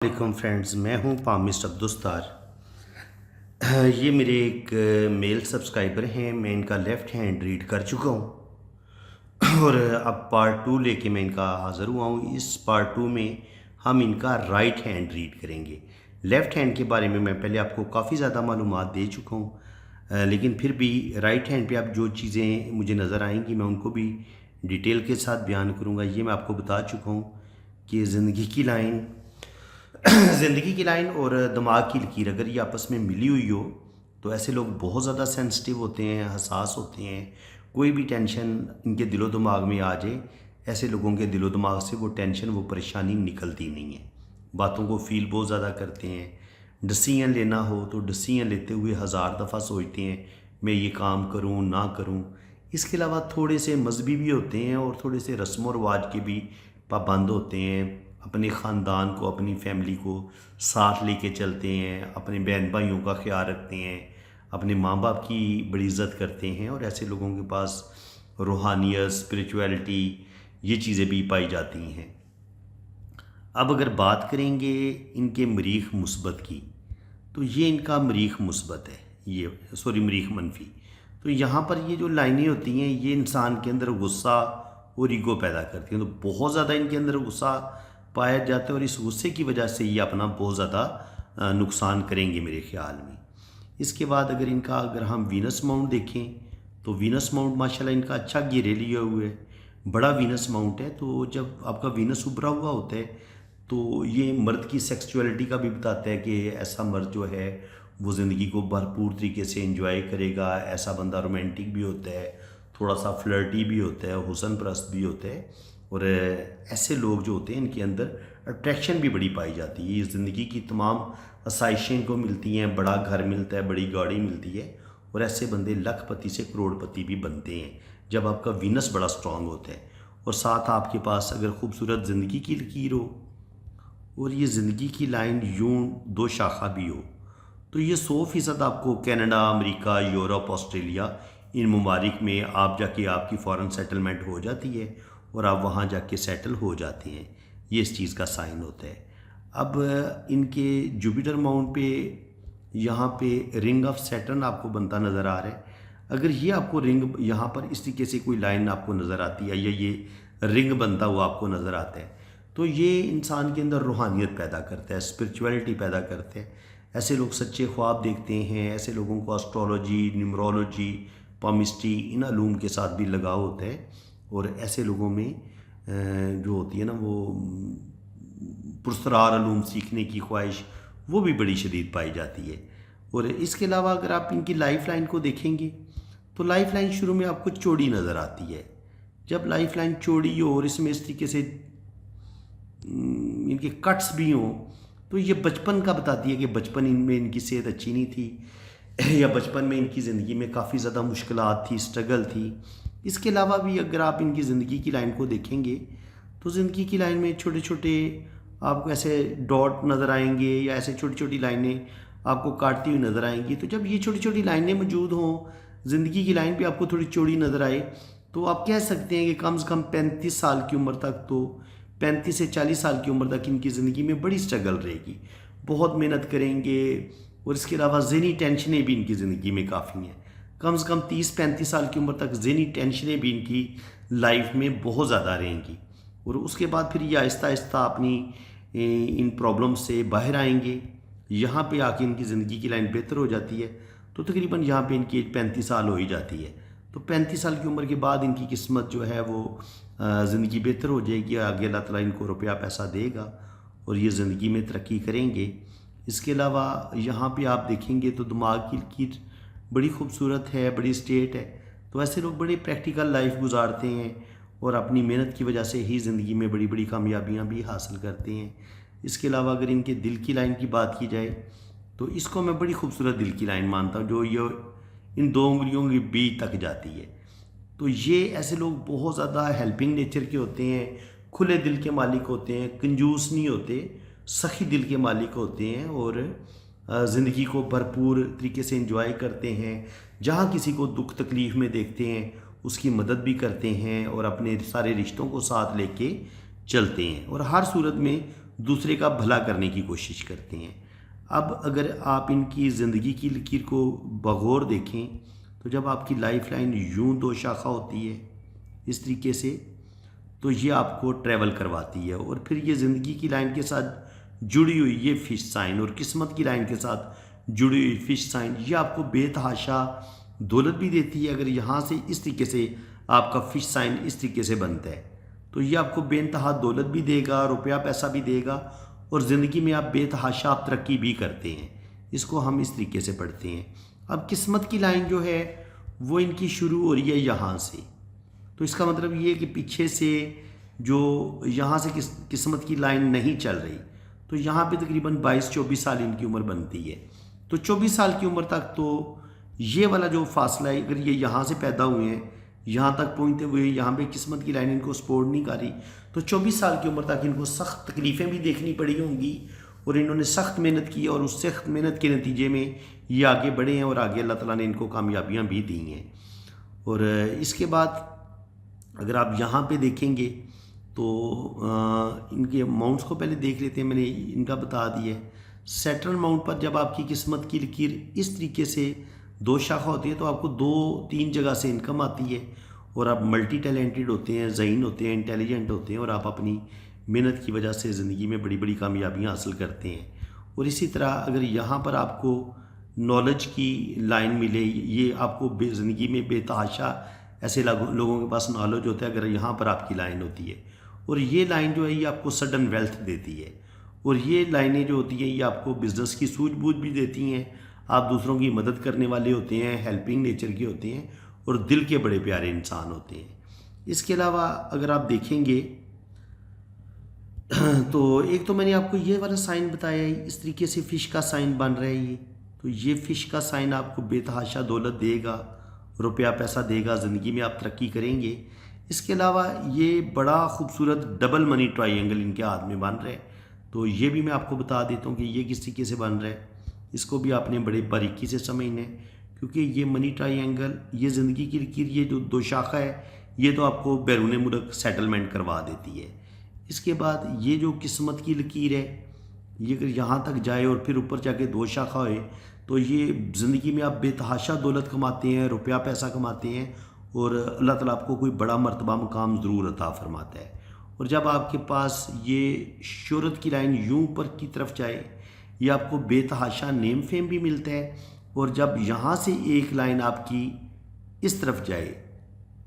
वालेकुम फ्रेंड्स, मैं हूं पामिस्ट अब्दुस्तार। ये मेरे एक मेल सब्सक्राइबर हैं। मैं इनका लेफ़्ट हैंड रीड कर चुका हूं और अब पार्ट 2 लेके मैं इनका हाज़िर हुआ हूं। इस पार्ट 2 में हम इनका राइट हैंड रीड करेंगे। लेफ़्ट हैंड के बारे में मैं पहले आपको काफ़ी ज़्यादा मालूमात दे चुका हूं, लेकिन फिर भी राइट हैंड पे अब जो चीज़ें मुझे नज़र आएंगी मैं उनको भी डिटेल के साथ बयान करूँगा। ये मैं आपको बता चुका हूँ कि ज़िंदगी की लाइन ज़िंदगी की लाइन और दिमाग की लकीर अगर ये आपस में मिली हुई हो तो ऐसे लोग बहुत ज़्यादा सेंसिटिव होते हैं, हसास होते हैं। कोई भी टेंशन इनके दिलो दिमाग में आ जाए, ऐसे लोगों के दिलो दिमाग से वो टेंशन, वो परेशानी निकलती नहीं है। बातों को फील बहुत ज़्यादा करते हैं। डिसीजन लेना हो तो डिसीजन लेते हुए हज़ार दफ़ा सोचते हैं मैं ये काम करूँ ना करूँ। इसके अलावा थोड़े से मजहबी भी होते हैं और थोड़े से रस्म व रवाज के भी पाबंद होते हैं। अपने ख़ानदान को, अपनी फैमिली को साथ लेके चलते हैं, अपने बहन भाइयों का ख्याल रखते हैं, अपने माँ बाप की बड़ी इज़्ज़त करते हैं और ऐसे लोगों के पास रूहानियत, स्पिरिचुअलिटी ये चीज़ें भी पाई जाती हैं। अब अगर बात करेंगे इनके मरीख़ मुस्बत की, तो ये इनका मरीख़ मुस्बत है, ये सॉरी मरीख़ मनफी। तो यहाँ पर ये जो लाइनें होती हैं ये इंसान के अंदर गुस्सा और ईगो पैदा करती हैं। तो बहुत ज़्यादा इनके अंदर गुस्सा पाया जाता है और इस गुस्से की वजह से ये अपना बहुत ज़्यादा नुकसान करेंगे मेरे ख्याल में। इसके बाद अगर हम वीनस माउंट देखें तो वीनस माउंट माशाल्लाह इनका अच्छा घेरे लिए हुए है, बड़ा वीनस माउंट है। तो जब आपका वीनस उभरा हुआ होता है तो ये मर्द की सेक्सुअलिटी का भी बताता है कि ऐसा मर्द जो है वो ज़िंदगी को भरपूर तरीके से एंजॉय करेगा। ऐसा बंदा रोमांटिक भी होता है, थोड़ा सा फ्लर्टी भी होता है, हुस्न परस्त भी होता है और ऐसे लोग जो होते हैं इनके अंदर अट्रैक्शन भी बड़ी पाई जाती है। ये ज़िंदगी की तमाम आसाइशें इनको मिलती हैं, बड़ा घर मिलता है, बड़ी गाड़ी मिलती है और ऐसे बंदे लखपति से करोड़पति भी बनते हैं जब आपका वीनस बड़ा स्ट्रांग होता है और साथ आपके पास अगर खूबसूरत ज़िंदगी की लकीर हो और ये ज़िंदगी की लाइन यूं दो शाखा भी हो तो ये 100% आपको कनाडा, अमेरिका, यूरोप, ऑस्ट्रेलिया इन ममालिक में आप जाके आपकी फ़ॉरेन सेटलमेंट हो जाती है और आप वहाँ जाके सेटल हो जाते हैं। ये इस चीज़ का साइन होता है। अब इनके जुपिटर माउंट पे यहाँ पे रिंग ऑफ सैटर्न आपको बनता नज़र आ रहा है। अगर ये आपको रिंग यहाँ पर इस तरीके से कोई लाइन आपको नज़र आती है या ये रिंग बनता हुआ आपको नज़र आता है तो ये इंसान के अंदर रूहानियत पैदा करता है, स्पिरिचुअलिटी पैदा करते हैं। ऐसे लोग सच्चे ख्वाब देखते हैं। ऐसे लोगों को एस्ट्रोलॉजी, न्यूमरोलॉजी, पामिस्ट्री इन अलूम के साथ भी लगाव होता है और ऐसे लोगों में जो होती है ना वो पुरस्कार अलूम सीखने की ख्वाहिश वो भी बड़ी शदीद पाई जाती है। और इसके अलावा अगर आप इनकी लाइफ लाइन को देखेंगे तो लाइफ लाइन शुरू में आपको चौड़ी नज़र आती है। जब लाइफ लाइन चौड़ी हो और इसमें इस तरीके से इनके कट्स भी हों तो ये बचपन का बताती है कि बचपन इनमें इनकी सेहत अच्छी नहीं थी या बचपन में इनकी ज़िंदगी में काफ़ी ज़्यादा मुश्किलात थी, स्ट्रगल थी। इसके अलावा भी अगर आप इनकी ज़िंदगी की लाइन को देखेंगे तो ज़िंदगी की लाइन में छोटे छोटे आपको ऐसे डॉट नज़र आएंगे या ऐसे छोटी छोटी लाइनें आपको काटती हुई नज़र आएंगी। तो जब ये छोटी छोटी लाइनें मौजूद हों, ज़िंदगी की लाइन भी आपको थोड़ी चौड़ी नज़र आए तो आप कह सकते हैं कि कम से कम 35 साल की उम्र तक, तो 35 से 40 साल की उम्र तक इनकी ज़िंदगी में बड़ी स्ट्रगल रहेगी। बहुत मेहनत करेंगे और इसके अलावा ज़हनी टेंशनें भी इनकी ज़िंदगी में काफ़ी हैं। कम से कम 30-35 साल की उम्र तक ज़हनी टेंशनें भी इनकी लाइफ में बहुत ज़्यादा रहेंगी और उसके बाद फिर ये आहिस्ता आहिस्ता अपनी इन प्रॉब्लम से बाहर आएंगे। यहाँ पे आके इनकी ज़िंदगी की लाइन बेहतर हो जाती है तो तकरीबन यहाँ पे इनकी एज 35 साल हो ही जाती है। तो 35 साल की उम्र के बाद इनकी किस्मत जो है वो ज़िंदगी बेहतर हो जाएगी। आगे अल्लाह ताला इनको रुपया पैसा देगा और ये ज़िंदगी में तरक्की करेंगे। इसके अलावा यहाँ पे आप देखेंगे तो दिमाग की लकीर बड़ी खूबसूरत है, बड़ी स्ट्रेट है। तो ऐसे लोग बड़े प्रैक्टिकल लाइफ गुजारते हैं और अपनी मेहनत की वजह से ही ज़िंदगी में बड़ी बड़ी कामयाबियाँ भी हासिल करते हैं। इसके अलावा अगर इनके दिल की लाइन की बात की जाए तो इसको मैं बड़ी खूबसूरत दिल की लाइन मानता हूँ जो ये इन 2 उंगलियों के बीच तक जाती है। तो ये ऐसे लोग बहुत ज़्यादा हेल्पिंग नेचर के होते हैं, खुले दिल के मालिक होते हैं, कंजूस नहीं होते, सखी दिल के मालिक होते हैं और ज़िंदगी को भरपूर तरीके से एंजॉय करते हैं। जहाँ किसी को दुख तकलीफ़ में देखते हैं उसकी मदद भी करते हैं और अपने सारे रिश्तों को साथ लेके चलते हैं और हर सूरत में दूसरे का भला करने की कोशिश करते हैं। अब अगर आप इनकी ज़िंदगी की लकीर को बगौर देखें तो जब आपकी लाइफ लाइन यूँ दो शाखा होती है इस तरीके से, तो ये आपको ट्रैवल करवाती है। और फिर ये ज़िंदगी की लाइन के साथ जुड़ी हुई ये फिश साइन और किस्मत की लाइन के साथ जुड़ी हुई फिश साइन ये आपको बेतहाशा दौलत भी देती है। अगर यहाँ से इस तरीके से आपका फिश साइन इस तरीके से बनता है तो ये आपको बेइंतहा दौलत भी देगा, रुपया पैसा भी देगा और ज़िंदगी में आप बेतहाशा आप तरक्की भी करते हैं। इसको हम इस तरीके से पढ़ते हैं। अब किस्मत की लाइन जो है वो इनकी शुरू हो रही है यहाँ से, तो इसका मतलब ये है कि पीछे से जो यहाँ से किस्मत की लाइन नहीं चल रही, तो यहाँ पे तकरीबन 22-24 साल इनकी उम्र बनती है। तो 24 साल की उम्र तक तो ये वाला जो फासला है, अगर ये यहाँ से पैदा हुए हैं यहाँ तक पहुँचते हुए यहाँ पे किस्मत की लाइन इनको सपोर्ट नहीं कर रही, तो 24 साल की उम्र तक इनको सख्त तकलीफ़ें भी देखनी पड़ी होंगी और इन्होंने सख्त मेहनत की और उस सख्त मेहनत के नतीजे में ये आगे बढ़े हैं और आगे अल्लाह ताला ने इनको कामयाबियाँ भी दी हैं। और इसके बाद अगर आप यहाँ पे देखेंगे तो इनके अमाउंट्स को पहले देख लेते हैं। मैंने इनका बता दिया है। सेटल अमाउंट पर जब आपकी किस्मत की लकीर इस तरीके से दो शाखा होती है तो आपको 2-3 जगह से इनकम आती है और आप मल्टी टैलेंटेड होते हैं, ज़हीन होते हैं, इंटेलिजेंट होते हैं और आप अपनी मेहनत की वजह से ज़िंदगी में बड़ी बड़ी कामयाबियाँ हासिल करते हैं। और इसी तरह अगर यहाँ पर आपको नॉलेज की लाइन मिले, ये आपको ज़िंदगी में बेतहाशा ऐसे लोगों के पास नॉलेज होता है, अगर यहाँ पर आपकी लाइन होती है और ये लाइन जो है ये आपको सडन वेल्थ देती है। और ये लाइनें जो होती हैं ये आपको बिज़नेस की सूझबूझ भी देती हैं। आप दूसरों की मदद करने वाले होते हैं, हेल्पिंग नेचर के होते हैं और दिल के बड़े प्यारे इंसान होते हैं। इसके अलावा अगर आप देखेंगे तो एक तो मैंने आपको ये वाला साइन बताया है, इस तरीके से फ़िश का साइन बन रहा है ये, तो ये फ़िश का साइन आपको बेतहाशा दौलत देगा, रुपया पैसा देगा, ज़िंदगी में आप तरक्की करेंगे। इसके अलावा ये बड़ा खूबसूरत डबल मनी ट्रायंगल इनके हाथ में बन रहा है, तो ये भी मैं आपको बता देता हूँ कि ये किस तरीके से बन रहा है। इसको भी आपने बड़े बारीकी से समझना है क्योंकि ये मनी ट्रायंगल, ये ज़िंदगी की लकीर, ये जो दो शाखा है ये तो आपको बैरून मुल्क सेटलमेंट करवा देती है। इसके बाद ये जो किस्मत की लकीर है ये अगर यहाँ तक जाए और फिर ऊपर जाके दो शाखा होए तो ये ज़िंदगी में आप बेतहाशा दौलत कमाते हैं, रुपया पैसा कमाते हैं और अल्लाह ताला आपको कोई बड़ा मर्तबा मुकाम ज़रूर अता फरमाता है। और जब आपके पास ये शोहरत की लाइन यूँ ऊपर की तरफ जाए ये आपको बेतहाशा नेम फेम भी मिलता है। और जब यहाँ से एक लाइन आपकी इस तरफ जाए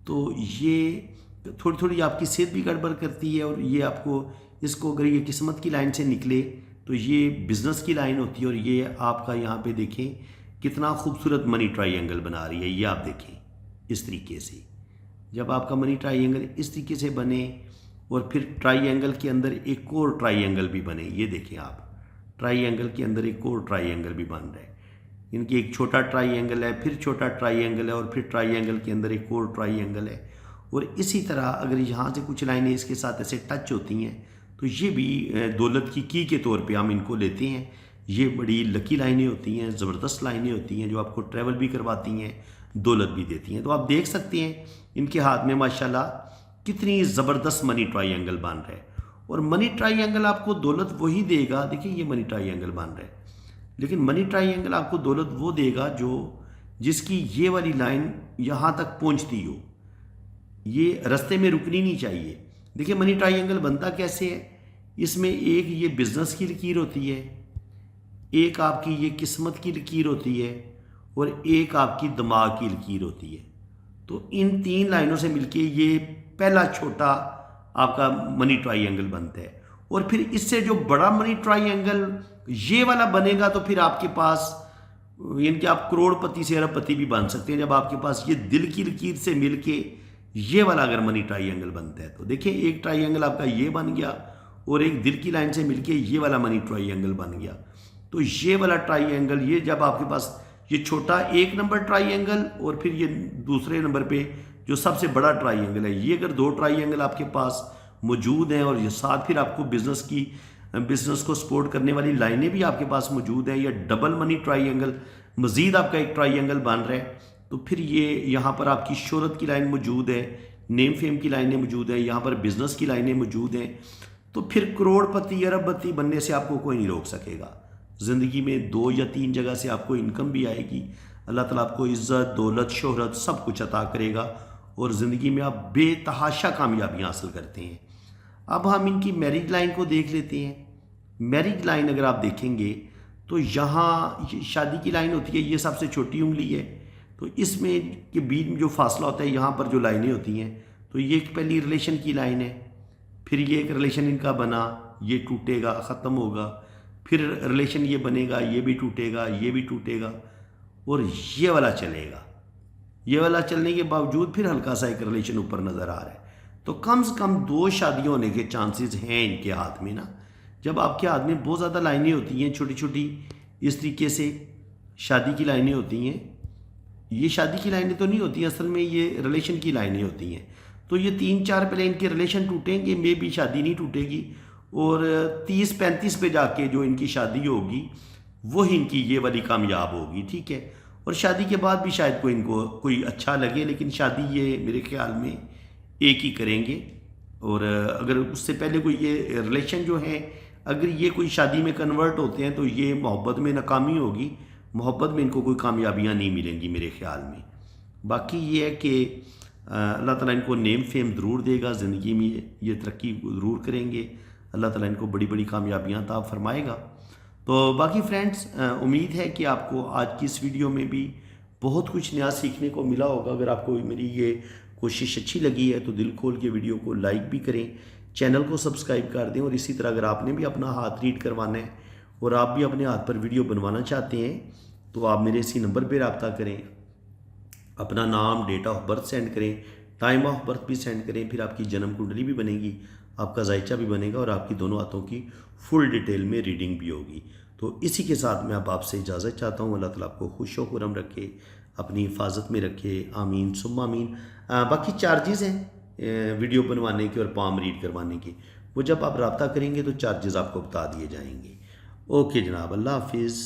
तो ये थोड़ी थोड़ी आपकी सेहत भी गड़बड़ करती है और ये आपको इसको अगर ये किस्मत की लाइन से निकले तो ये बिज़नेस की लाइन होती है। और ये आपका यहाँ पे देखें कितना खूबसूरत मनी ट्रायंगल बना रही है, ये आप देखें इस तरीके से। जब आपका मनी ट्रायंगल इस तरीके से बने और फिर ट्रायंगल के अंदर एक और ट्रायंगल भी बने, ये देखें आप, ट्रायंगल के अंदर एक और ट्रायंगल भी बन रहा है। इनकी एक छोटा ट्रायंगल है, फिर छोटा ट्रायंगल है और फिर ट्रायंगल के अंदर एक और ट्रायंगल है। और इसी तरह अगर यहाँ से कुछ लाइनें इसके साथ ऐसे टच होती हैं तो ये भी दौलत की के तौर पे हम इनको लेते हैं। ये बड़ी लकी लाइनें होती हैं, ज़बरदस्त लाइनें होती हैं जो आपको ट्रैवल भी करवाती हैं, दौलत भी देती हैं। तो आप देख सकते हैं इनके हाथ में माशाल्लाह कितनी ज़बरदस्त मनी ट्रायंगल बन रहा है। और मनी ट्रायंगल आपको दौलत वही देगा, देखिए ये मनी ट्रायंगल बन रहा है, लेकिन मनी ट्रायंगल आपको दौलत वो देगा जो जिसकी ये वाली लाइन यहाँ तक पहुँचती हो, ये रास्ते में रुकनी नहीं चाहिए। देखिए मनी ट्रायंगल बनता कैसे है, इसमें एक ये बिज़नेस की लकीर होती है, एक आपकी ये किस्मत की लकीर होती है और एक आपकी दिमाग की लकीर होती है। तो इन 3 लाइनों से मिलके ये पहला छोटा आपका मनी ट्रायंगल बनता है। और फिर इससे जो बड़ा मनी ट्रायंगल ये वाला बनेगा तो फिर आपके पास यानी कि आप करोड़पति से अरबपति भी बन सकते हैं जब आपके पास ये दिल की लकीर से मिलके ये वाला अगर मनी ट्रायंगल बनता है। तो देखिए एक ट्रायंगल आपका ये बन गया और एक दिल की लाइन से मिलके ये वाला मनी ट्रायंगल बन गया। तो ये वाला ट्रायंगल, ये जब आपके पास ये छोटा 1 नंबर ट्रायंगल और फिर ये दूसरे नंबर पे जो सबसे बड़ा ट्रायंगल है, ये अगर 2 ट्रायंगल आपके पास मौजूद हैं और ये साथ फिर आपको बिज़नेस को सपोर्ट करने वाली लाइनें भी आपके पास मौजूद हैं, या डबल मनी ट्रायंगल मज़ीद आपका एक ट्रायंगल बन रहा है, तो फिर ये यहाँ पर आपकी शोहरत की लाइन मौजूद है, नेम फेम की लाइनें मौजूद हैं, यहाँ पर बिज़नेस की लाइनें मौजूद हैं। तो फिर करोड़पति अरबपति बनने से आपको कोई नहीं रोक सकेगा। ज़िंदगी में 2 या 3 जगह से आपको इनकम भी आएगी। अल्लाह ताला आपको इज़्ज़त, दौलत, शोहरत सब कुछ अता करेगा और ज़िंदगी में आप बेतहाशा कामयाबियाँ हासिल करते हैं। अब हम इनकी मैरिज लाइन को देख लेते हैं। मैरिज लाइन अगर आप देखेंगे तो यहाँ शादी की लाइन होती है, ये सबसे छोटी उंगली है, तो इसमें के बीच में जो फासला होता है यहाँ पर जो लाइनें होती हैं, तो ये एक पहली रिलेशन की लाइन है। फिर ये एक रिलेशन इनका बना, ये टूटेगा, ख़त्म होगा, फिर रिलेशन ये बनेगा, ये भी टूटेगा, ये भी टूटेगा और ये वाला चलेगा। ये वाला चलने के बावजूद फिर हल्का सा एक रिलेशन ऊपर नज़र आ रहा है। तो कम से कम 2 शादियाँ होने के चांसेस हैं इनके हाथ में ना। जब आपके हाथ में बहुत ज़्यादा लाइनें होती हैं छोटी छोटी, इस तरीके से शादी की लाइनें होती हैं, ये शादी की लाइनें तो नहीं होती असल में, ये रिलेशन की लाइनें होती हैं। तो ये 3-4 पहले इनके रिलेशन टूटेंगे, मे भी शादी नहीं टूटेगी और 30-35 पे जाके जो इनकी शादी होगी वही इनकी ये वाली कामयाब होगी, ठीक है। और शादी के बाद भी शायद कोई इनको कोई अच्छा लगे, लेकिन शादी ये मेरे ख्याल में एक ही करेंगे। और अगर उससे पहले कोई ये रिलेशन जो है, अगर ये कोई शादी में कन्वर्ट होते हैं तो ये मोहब्बत में नाकामी होगी, मोहब्बत में इनको कोई कामयाबियाँ नहीं मिलेंगी मेरे ख्याल में। बाकी ये है कि अल्लाह ताला इनको नेम फेम ज़रूर देगा, ज़िंदगी में ये तरक्की ज़रूर करेंगे, अल्लाह ताला इनको बड़ी बड़ी कामयाबियाँ अता फरमाएगा। तो बाकी फ्रेंड्स, उम्मीद है कि आपको आज की इस वीडियो में भी बहुत कुछ नया सीखने को मिला होगा। अगर आपको मेरी ये कोशिश अच्छी लगी है तो दिल खोल के वीडियो को लाइक भी करें, चैनल को सब्सक्राइब कर दें। और इसी तरह अगर आपने भी अपना हाथ रीड करवाना है और आप भी अपने हाथ पर वीडियो बनवाना चाहते हैं तो आप मेरे इसी नंबर पर रब्ता करें, अपना नाम, डेट ऑफ बर्थ सेंड करें, टाइम ऑफ बर्थ भी सेंड करें, फिर आपकी जन्म कुंडली भी बनेगी, आपका जायचा भी बनेगा और आपकी दोनों हाथों की फुल डिटेल में रीडिंग भी होगी। तो इसी के साथ मैं अब आपसे इजाज़त चाहता हूँ। अल्लाह ताला आपको खुश व खुरम रखे, अपनी हिफाजत में रखे, आमीन सुम्मा आमीन। बाकी चार्जेस हैं वीडियो बनवाने के और पाम रीड करवाने के, वो जब आप रब्ता करेंगे तो चार्जेस आपको बता दिए जाएंगे। ओके जनाब, अल्लाह हाफिज़।